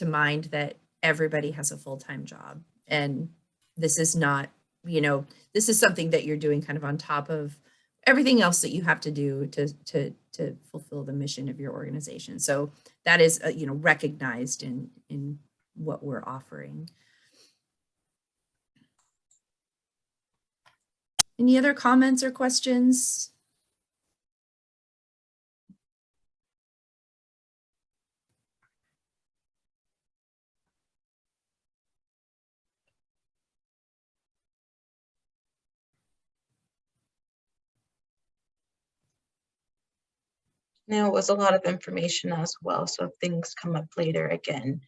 mind that everybody has a full-time job, and this is not, you know, this is something that you're doing kind of on top of everything else that you have to do to fulfill the mission of your organization. So that is, you know, recognized in what we're offering. Any other comments or questions? Now, it was a lot of information as well, so if things come up later, again,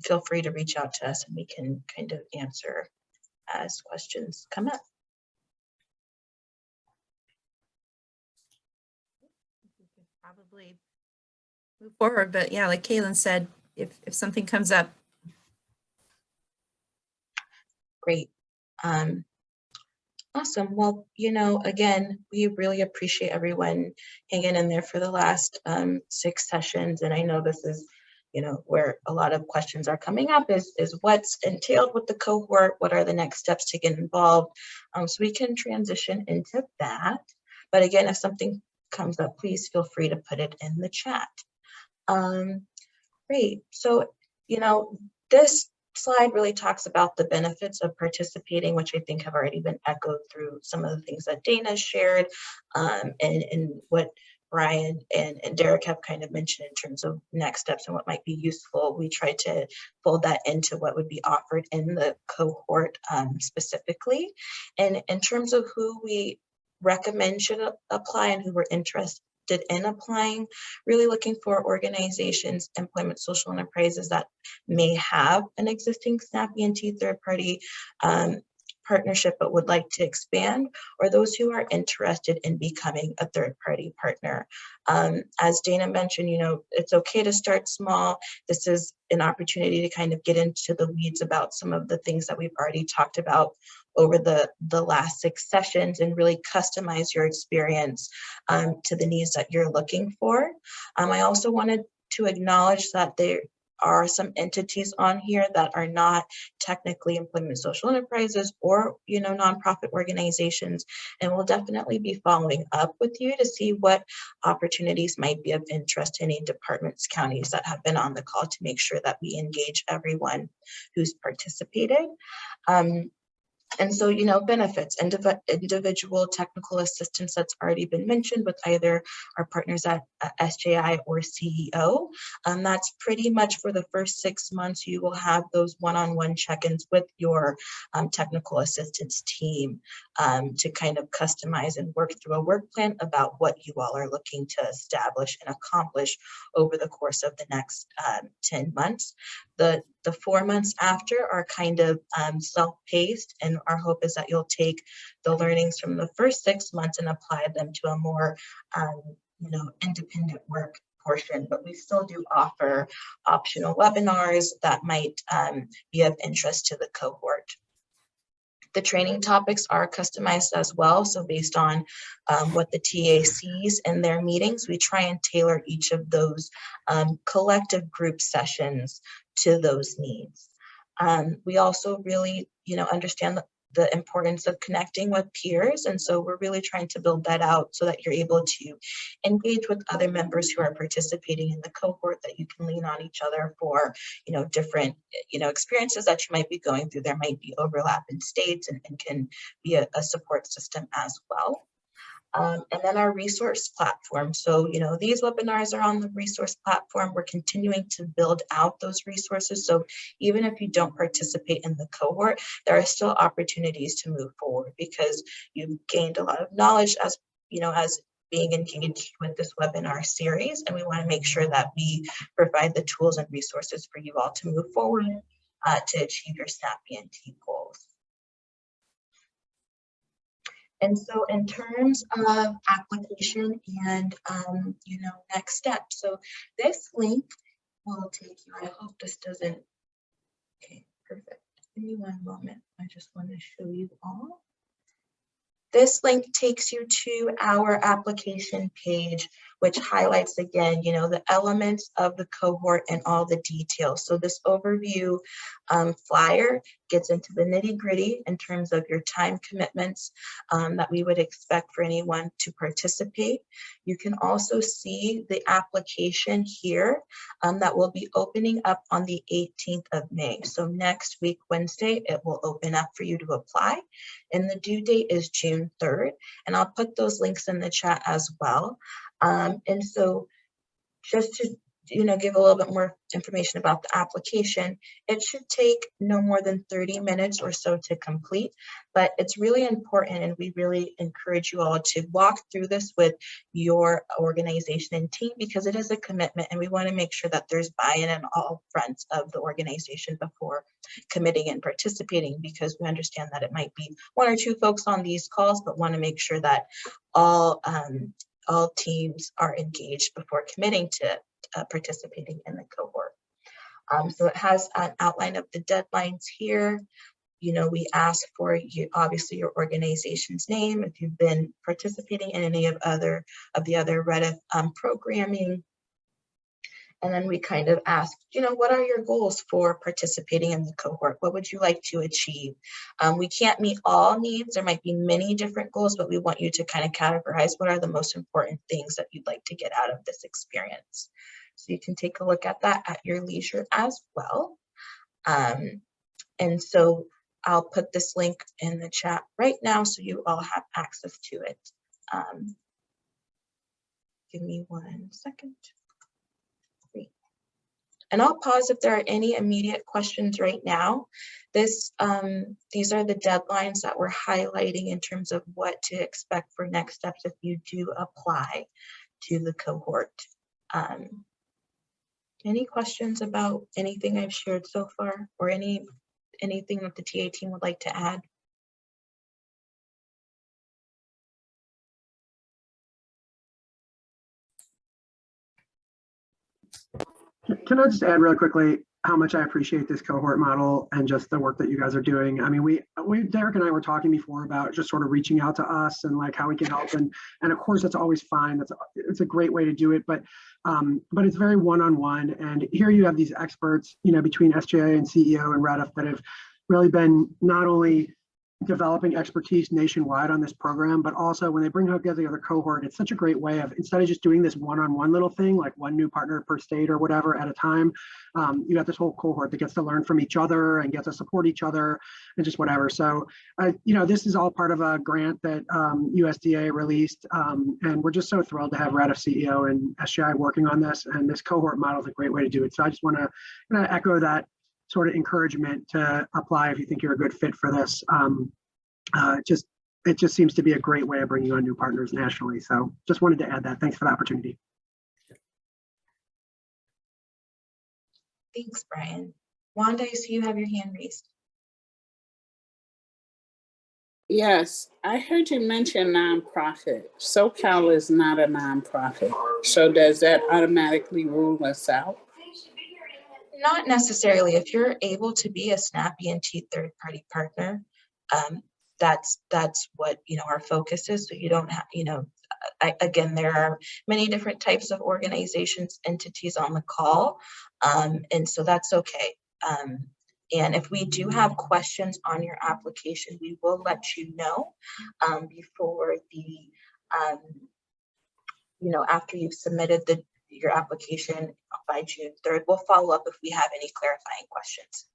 feel free to reach out to us and we can kind of answer as questions come up. We could probably move forward, but yeah, like Kaylin said, if something comes up. Great. Awesome. Well, you know, again, we really appreciate everyone hanging in there for the last 6 sessions. And I know this is, you know, where a lot of questions are coming up is what's entailed with the cohort, what are the next steps to get involved? So we can transition into that. But again, if something comes up, please feel free to put it in the chat. Great. So, you know, this slide really talks about the benefits of participating, which I think have already been echoed through some of the things that Dana shared, and what Brian and Derek have kind of mentioned in terms of next steps and what might be useful. We try to fold that into what would be offered in the cohort specifically. And in terms of who we recommend should apply and who we're interested in applying, really looking for organizations, employment social enterprises that may have an existing SNAP ENT third-party partnership but would like to expand, or those who are interested in becoming a third-party partner. As Dana mentioned, you know, it's okay to start small. This is an opportunity to kind of get into the weeds about some of the things that we've already talked about over the last 6 sessions and really customize your experience to the needs that you're looking for. I also wanted to acknowledge that there are some entities on here that are not technically employment social enterprises or, you know, nonprofit organizations, and we'll definitely be following up with you to see what opportunities might be of interest to any departments, counties that have been on the call to make sure that we engage everyone who's participated. And so, you know, benefits, individual technical assistance that's already been mentioned with either our partners at SJI or CEO. That's pretty much for the first 6 months, you will have those one-on-one check-ins with your technical assistance team to kind of customize and work through a work plan about what you all are looking to establish and accomplish over the course of the next 10 months. The 4 months after are kind of self-paced, and our hope is that you'll take the learnings from the first 6 months and apply them to a more, you know, independent work portion. But we still do offer optional webinars that might be of interest to the cohort. The training topics are customized as well. So based on what the TA sees in their meetings, we try and tailor each of those collective group sessions to those needs. We also really, you know, understand the importance of connecting with peers. And so we're really trying to build that out so that you're able to engage with other members who are participating in the cohort, that you can lean on each other for, different, experiences that you might be going through. There might be overlap in states and can be a support system as well. And then our resource platform. So, these webinars are on the resource platform. We're continuing to build out those resources. So even if you don't participate in the cohort, there are still opportunities to move forward because you've gained a lot of knowledge as being engaged with this webinar series. And we want to make sure that we provide the tools and resources for you all to move forward to achieve your SNAP ENT goals. And so in terms of application and, next steps, so this link will take you, I hope this doesn't, okay, perfect. Give me one moment. I just want to show you all. This link takes you to our application page, which highlights again, the elements of the cohort and all the details. So this overview flyer gets into the nitty-gritty in terms of your time commitments that we would expect for anyone to participate. You can also see the application here that will be opening up on the 18th of May. So next week, Wednesday, it will open up for you to apply. And the due date is June 3rd. And I'll put those links in the chat as well. And so just to give a little bit more information about the application, it should take no more than 30 minutes or so to complete, but it's really important, and we really encourage you all to walk through this with your organization and team, because it is a commitment, and we want to make sure that there's buy-in on all fronts of the organization before committing and participating, because we understand that it might be one or two folks on these calls, but want to make sure that all teams are engaged before committing to participating in the cohort. So it has an outline of the deadlines here. We ask for you, obviously, your organization's name, if you've been participating in any of the other Rediff programming. And then we kind of ask, what are your goals for participating in the cohort? What would you like to achieve? We can't meet all needs. There might be many different goals, but we want you to kind of categorize what are the most important things that you'd like to get out of this experience. So you can take a look at that at your leisure as well. And so I'll put this link in the chat right now so you all have access to it. Give me 1 second. And I'll pause if there are any immediate questions right now. These are the deadlines that we're highlighting in terms of what to expect for next steps if you do apply to the cohort. Any questions about anything I've shared so far, or anything that the TA team would like to add? Can I just add really quickly how much I appreciate this cohort model and just the work that you guys are doing? I mean, Derek and I were talking before about just sort of reaching out to us and like how we can help, and of course that's always fine. It's a great way to do it, but it's very one-on-one. And here you have these experts, between SJA and CEO and Rediff that have really been not only developing expertise nationwide on this program, but also when they bring together the other cohort, it's such a great way of, instead of just doing this one-on-one little thing, like one new partner per state or whatever at a time, you got this whole cohort that gets to learn from each other and gets to support each other and just whatever. So, this is all part of a grant that USDA released, and we're just so thrilled to have Rediff CEO and SGI working on this, and this cohort model is a great way to do it. So I just want to echo that sort of encouragement to apply if you think you're a good fit for this. It just seems to be a great way of bringing on new partners nationally. So just wanted to add that. Thanks for the opportunity. Thanks, Brian. Wanda, I see you have your hand raised. Yes, I heard you mention nonprofit. SoCal is not a nonprofit. So does that automatically rule us out? Not necessarily. If you're able to be a SNAP ENT third-party partner, that's what our focus is. So you don't have, again, there are many different types of organizations, entities on the call, and so that's okay. And if we do have questions on your application, we will let you know before the, after you've submitted your application by June 3rd. We'll follow up if we have any clarifying questions.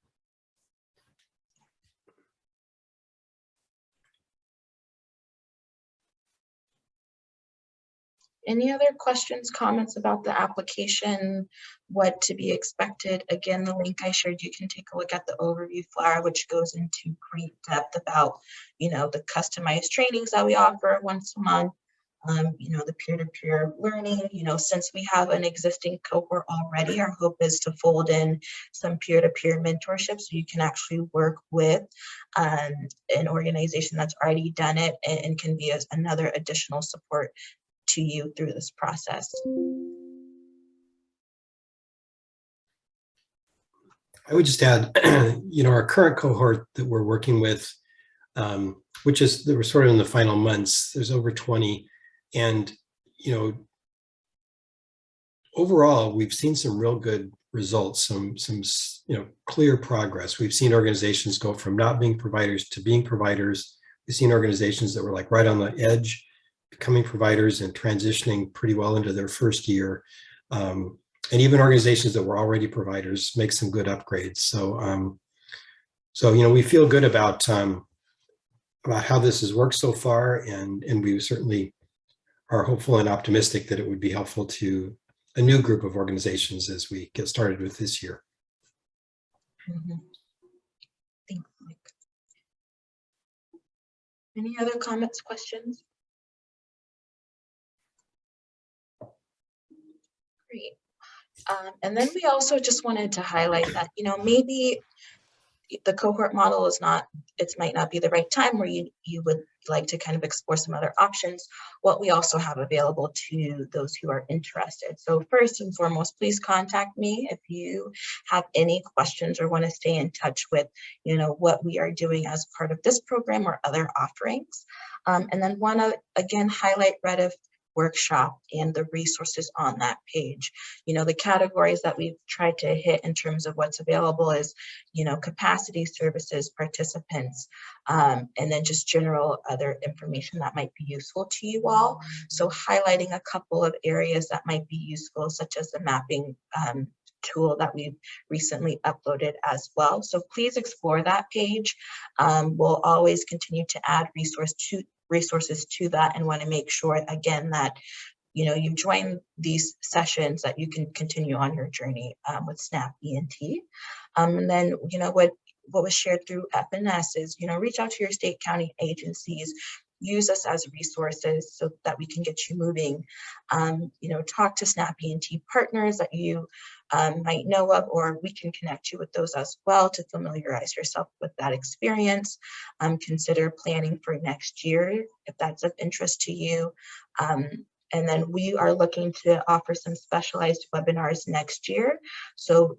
Any other questions, comments about the application, what to be expected? Again, the link I shared, you can take a look at the overview flyer, which goes into great depth about, the customized trainings that we offer once a month, the peer-to-peer learning. Since we have an existing cohort already, our hope is to fold in some peer-to-peer mentorship so you can actually work with an organization that's already done it and can be as another additional support to you through this process. I would just add, our current cohort that we're working with, which is that we're sort of in the final months, there's over 20. And, overall, we've seen some real good results, some clear progress. We've seen organizations go from not being providers to being providers. We've seen organizations that were like right on the edge, becoming providers and transitioning pretty well into their first year. And even organizations that were already providers make some good upgrades. So, we feel good about how this has worked so far, and we certainly are hopeful and optimistic that it would be helpful to a new group of organizations as we get started with this year. Mm-hmm. Thanks, Mike. Any other comments, questions? Great. And then we also just wanted to highlight that, maybe the cohort model is not, it might not be the right time where you would like to kind of explore some other options. What we also have available to those who are interested. So first and foremost, please contact me if you have any questions or want to stay in touch with, what we are doing as part of this program or other offerings. And then want to, again, highlight Reddit workshop and the resources on that page. The categories that we've tried to hit in terms of what's available is, capacity, services, participants, and then just general other information that might be useful to you all. So highlighting a couple of areas that might be useful, such as the mapping tool that we've recently uploaded as well. So please explore that page. We'll always continue to add resources to that, and want to make sure again that you join these sessions that you can continue on your journey with SNAP ENT. And then what was shared through FNS is reach out to your state county agencies, use us as resources so that we can get you moving. Talk to SNAP ENT partners that you might know of, or we can connect you with those as well to familiarize yourself with that experience. Consider planning for next year if that's of interest to you. And then we are looking to offer some specialized webinars next year. So,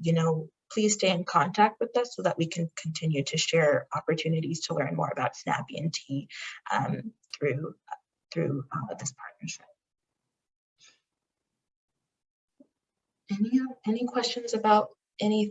please stay in contact with us so that we can continue to share opportunities to learn more about SNAP ENT through this partnership. Any questions about any